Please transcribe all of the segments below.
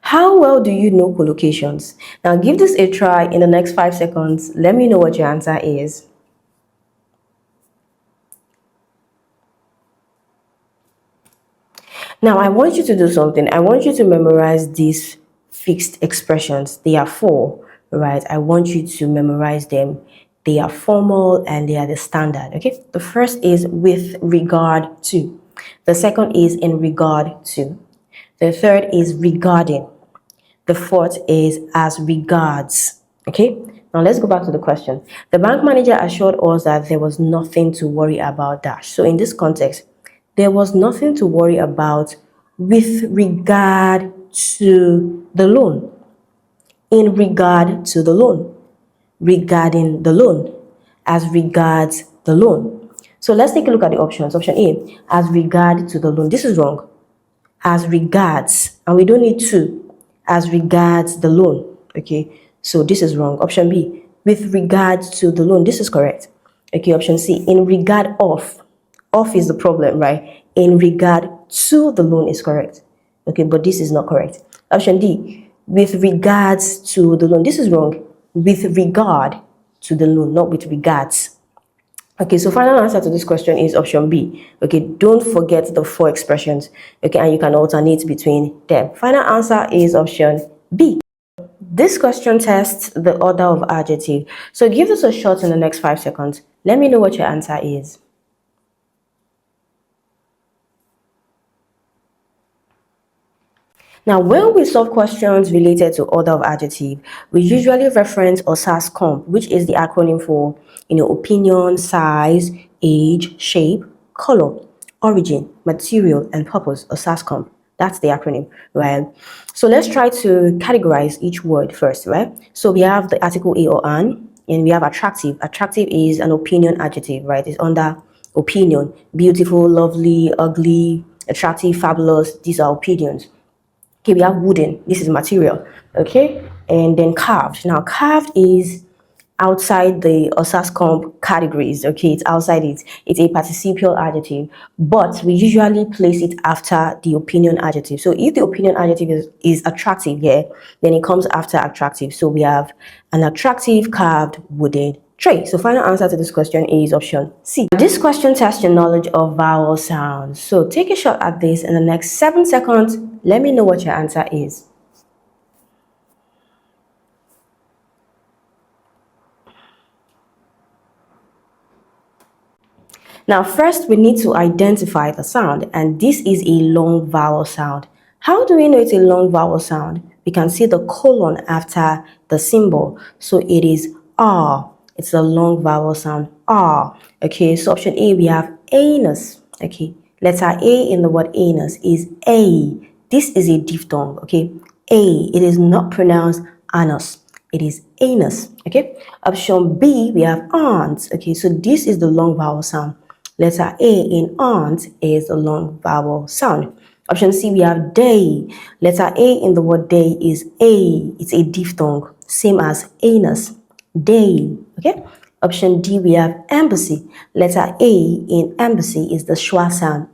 How well do you know collocations? Now give this a try in the next 5 seconds. Let me know what your answer is. Now I want you to do something. I want you to memorize these fixed expressions. They are 4, right? I want you to memorize them. They are formal and they are the standard, okay? The first is with regard to. The second is in regard to. The third is regarding. The fourth is as regards. Okay, now let's go back to the question. The bank manager assured us that there was nothing to worry about dash. So in this context, there was nothing to worry about with regard to the loan. In regard to the loan. Regarding the loan. As regards the loan. So let's take a look at the options. Option A, as regard to the loan. This is wrong. As regards, and we don't need to. As regards the loan, okay, so this is wrong. Option B, with regards to the loan, this is correct. Okay, option C, in regard of is the problem, right? In regard to the loan is correct. Okay, but this is not correct. Option D, with regards to the loan, this is wrong. With regard to the loan, not with regards. Okay, so final answer to this question is option B. Okay, don't forget the 4 expressions. Okay, and you can alternate between them. Final answer is option B. This question tests the order of adjective. So give this a shot in the next 5 seconds. Let me know what your answer is. Now, when we solve questions related to order of adjective, we usually reference OSAS-COMP, which is the acronym for, opinion, size, age, shape, color, origin, material, and purpose. OSAS-COMP. That's the acronym, right? So let's try to categorize each word first, right? So we have the article a or an, and we have attractive. Attractive is an opinion adjective, right? It's under opinion. Beautiful, lovely, ugly, attractive, fabulous. These are opinions. Okay, we have wooden. This is material. Okay, and then carved. Now, carved is outside the OSAS-COMP categories. Okay, it's outside it. It's a participial adjective, but we usually place it after the opinion adjective. So if the opinion adjective is attractive here, then it comes after attractive. So we have an attractive carved wooden tray. So final answer to this question is option C. This question tests your knowledge of vowel sounds. So take a shot at this in the next 7 seconds. Let me know what your answer is. Now, first we need to identify the sound, and this is a long vowel sound. How do we know it's a long vowel sound? We can see the colon after the symbol. So it is R. It's a long vowel sound, R. Okay, so option A, we have anus. Okay, letter A in the word anus is A. This is a diphthong, okay? A, it is not pronounced anus. It is anus, okay? Option B, we have aunt, okay? So this is the long vowel sound. Letter A in aunt is the long vowel sound. Option C, we have day. Letter A in the word day is A. It's a diphthong, same as anus. Day, okay? Option D, we have embassy. Letter A in embassy is the schwa sound,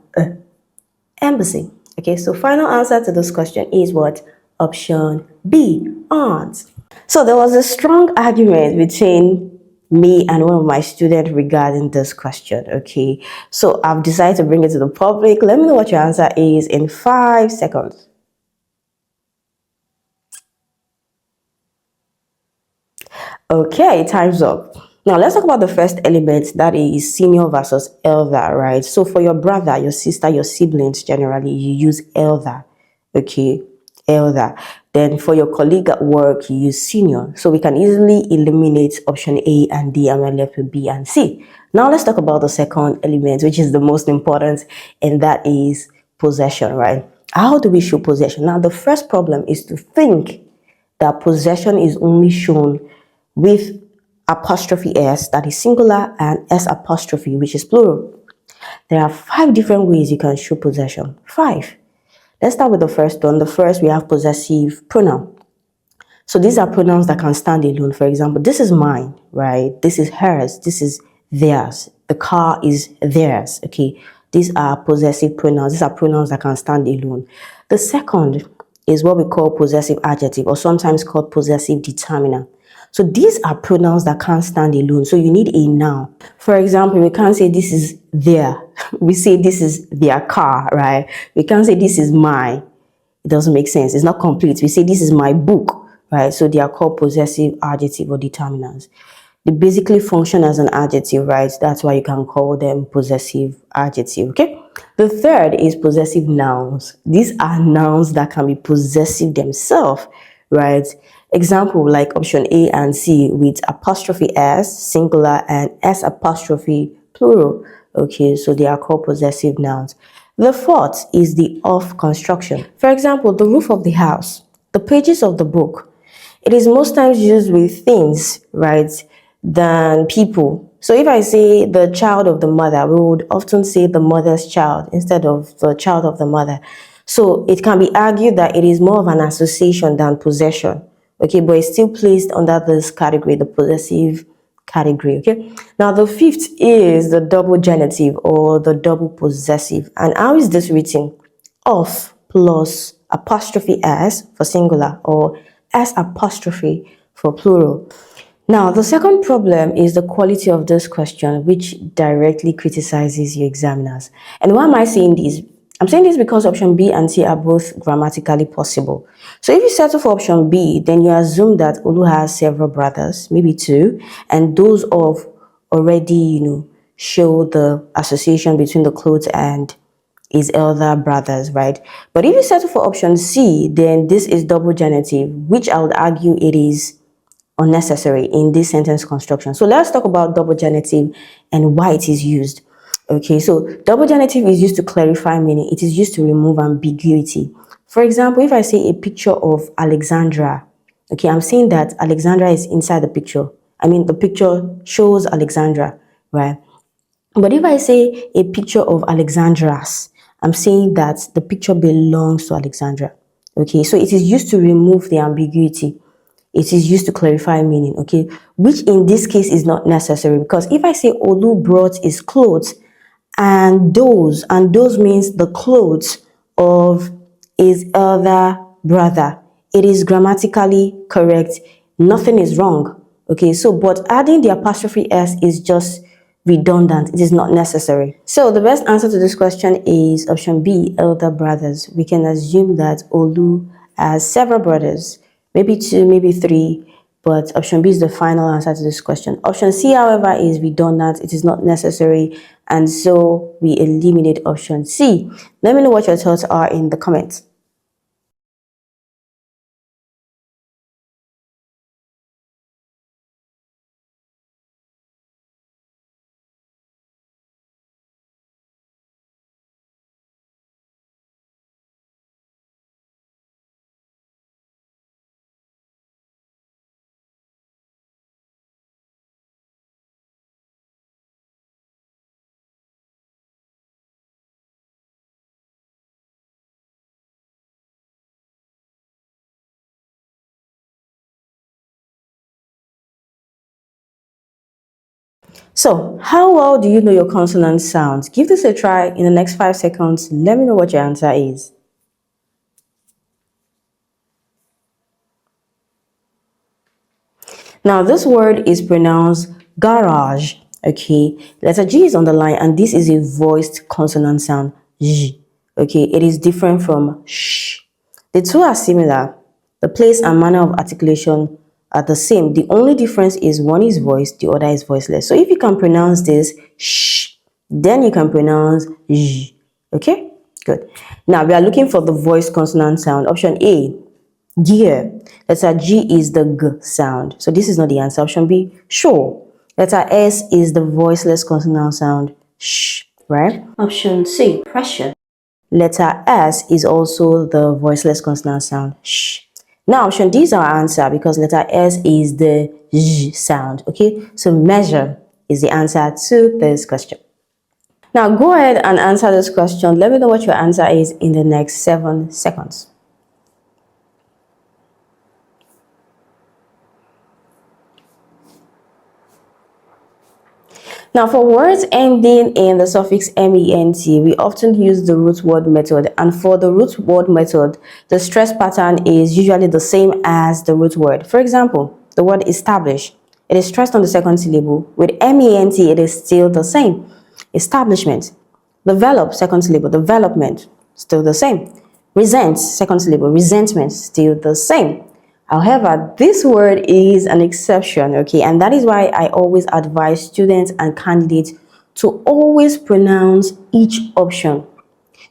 embassy. Okay, so final answer to this question is what? Option B, aunt. So there was a strong argument between me and one of my students regarding this question, okay? So I've decided to bring it to the public. Let me know what your answer is in 5 seconds. Okay, time's up. Now let's talk about the first element, that is senior versus elder, right? So for your brother, your sister, your siblings, generally you use elder, okay? Elder. Then for your colleague at work, you use senior. So we can easily eliminate option A and D, and we're left with B and C. Now let's talk about the second element, which is the most important, and that is possession, right? How do we show possession? Now the first problem is to think that possession is only shown with apostrophe S, that is singular, and S apostrophe, which is plural. There are 5 different ways you can show possession. 5. Let's start with the first one. The first, we have possessive pronoun. So these are pronouns that can stand alone. For example, this is mine, right? This is hers. This is theirs. The car is theirs, okay? These are possessive pronouns. These are pronouns that can stand alone. The second is what we call possessive adjective, or sometimes called possessive determiner. So these are pronouns that can't stand alone. So you need a noun. For example, we can't say this is their. We say this is their car, right? We can't say this is my. It doesn't make sense. It's not complete. We say this is my book, right? So they are called possessive adjective or determinants. They basically function as an adjective, right? That's why you can call them possessive adjective, okay? The third is possessive nouns. These are nouns that can be possessive themselves, right? Example like option A and C with apostrophe S singular and S apostrophe plural. Okay, so they are called possessive nouns. The fourth is the of construction. For example, the roof of the house, the pages of the book. It is most times used with things, right, than people. So if I say the child of the mother, we would often say the mother's child instead of the child of the mother. So it can be argued that it is more of an association than possession. Okay, but it's still placed under this category, the possessive category. Okay, now the fifth is the double genitive or the double possessive. And how is this written? Of plus apostrophe s for singular or s apostrophe for plural. Now the second problem is the quality of this question, which directly criticizes your examiners. And why am I saying this? I'm saying this because option B and C are both grammatically possible. So if you settle for option B, then you assume that Olu has several brothers, maybe two, and those of already, show the association between the clothes and his elder brothers, right? But if you settle for option C, then this is double genitive, which I would argue it is unnecessary in this sentence construction. So let's talk about double genitive and why it is used. Okay, so double genitive is used to clarify meaning. It is used to remove ambiguity. For example, if I say a picture of Alexandra, okay, I'm saying that Alexandra is inside the picture. I mean, the picture shows Alexandra, right? But if I say a picture of Alexandra's, I'm saying that the picture belongs to Alexandra. Okay, so it is used to remove the ambiguity. It is used to clarify meaning, okay, which in this case is not necessary, because if I say Olu brought his clothes and those means the clothes of his elder brother, it is grammatically correct. Nothing is wrong. Okay, so but adding the apostrophe s is just redundant. It is not necessary. So the best answer to this question is option B, elder brothers. We can assume that Olu has several brothers, maybe two, maybe three, but option B is the final answer to this question. Option C, however, is redundant. It is not necessary, and so we eliminate option C. Let me know what your thoughts are in the comments. So, how well do you know your consonant sounds? Give this a try in the next 5 seconds. Let me know what your answer is. Now, this word is pronounced garage. Okay, letter G is on the line, and this is a voiced consonant sound. J. Okay, it is different from sh. The two are similar. The place and manner of articulation are the same. The only difference is one is voiced, the other is voiceless. So if you can pronounce this sh, then you can pronounce j. Okay, good. Now we are looking for the voiced consonant sound. Option A, gear. Letter G is the g sound. So this is not the answer. Option B, sure. Letter S is the voiceless consonant sound. Sh, right? Option C, pressure. Letter S is also the voiceless consonant sound. Sh. Now option D is our answer because letter S is the j sound. Okay, so measure is the answer to this question. Now go ahead and answer this question. Let me know what your answer is in the next 7 seconds. Now, for words ending in the suffix ment, we often use the root word method. And for the root word method, the stress pattern is usually the same as the root word. For example, the word establish, it is stressed on the second syllable. With ment, it is still the same. Establishment. Develop, second syllable. Development, still the same. Resent, second syllable. Resentment, still the same. However, this word is an exception, okay? And that is why I always advise students and candidates to always pronounce each option.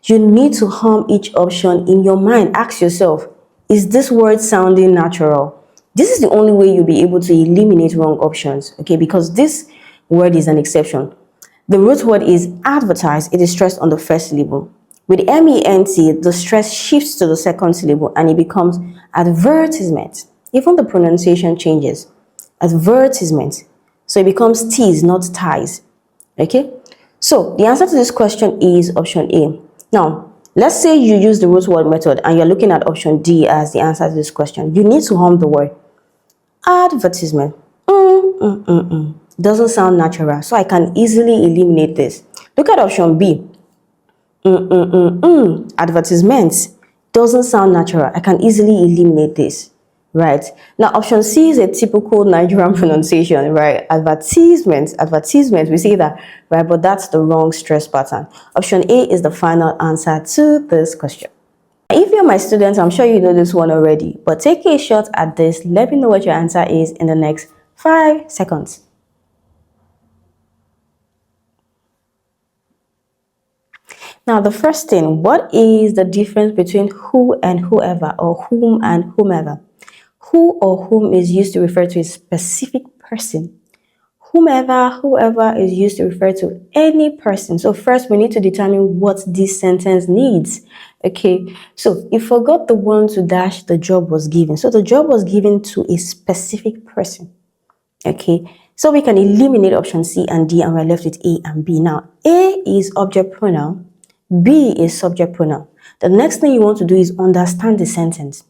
You need to hum each option in your mind. Ask yourself, is this word sounding natural? This is the only way you'll be able to eliminate wrong options, okay? Because this word is an exception. The root word is advertise. It is stressed on the first syllable. With ment, the stress shifts to the second syllable and it becomes advertisement. Even the pronunciation changes. Advertisement. So it becomes teas, not ties. Okay? So the answer to this question is option A. Now, let's say you use the root word method and you're looking at option D as the answer to this question. You need to hum the word advertisement. Doesn't sound natural, so I can easily eliminate this. Look at option B. Advertisements doesn't sound natural. I can easily eliminate this. Right now, option C is a typical Nigerian pronunciation, right? Advertisement, we say that, right? But that's the wrong stress pattern. Option A is the final answer to this question. If you're my student, I'm sure you know this one already, but take a shot at this. Let me know what your answer is in the next 5 seconds. Now, the first thing, what is the difference between who and whoever, or whom and whomever? Who or whom is used to refer to a specific person. Whoever is used to refer to any person. So first, we need to determine what this sentence needs. Okay, so you forgot the one to dash the job was given. So the job was given to a specific person. Okay, so we can eliminate option C and D and we're left with A and B. Now, A is object pronoun. B is subject pronoun. The next thing you want to do is understand the sentence.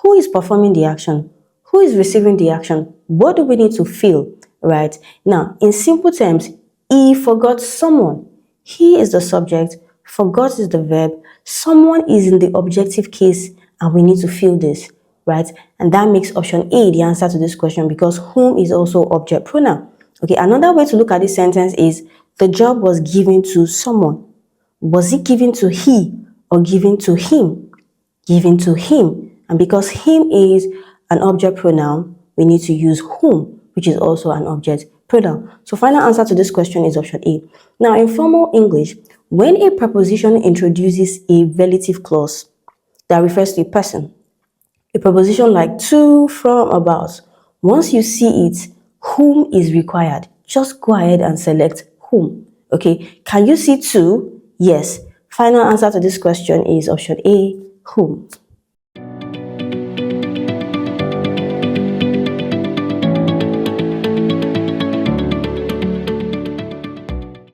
Who is performing the action? Who is receiving the action? What do we need to feel? Right? Now, in simple terms, he forgot someone. He is the subject. Forgot is the verb. Someone is in the objective case and we need to feel this. Right? And that makes option A the answer to this question because whom is also object pronoun. Okay, another way to look at this sentence is the job was given to someone. Was it given to he or given to him? Given to him. And because him is an object pronoun, we need to use whom, which is also an object pronoun. So final answer to this question is option A. Now, in formal English, when a preposition introduces a relative clause that refers to a person, a preposition like to, from, about, once you see it, whom is required. Just go ahead and select whom. Okay, can you see to? Yes. Final answer to this question is option A, whom.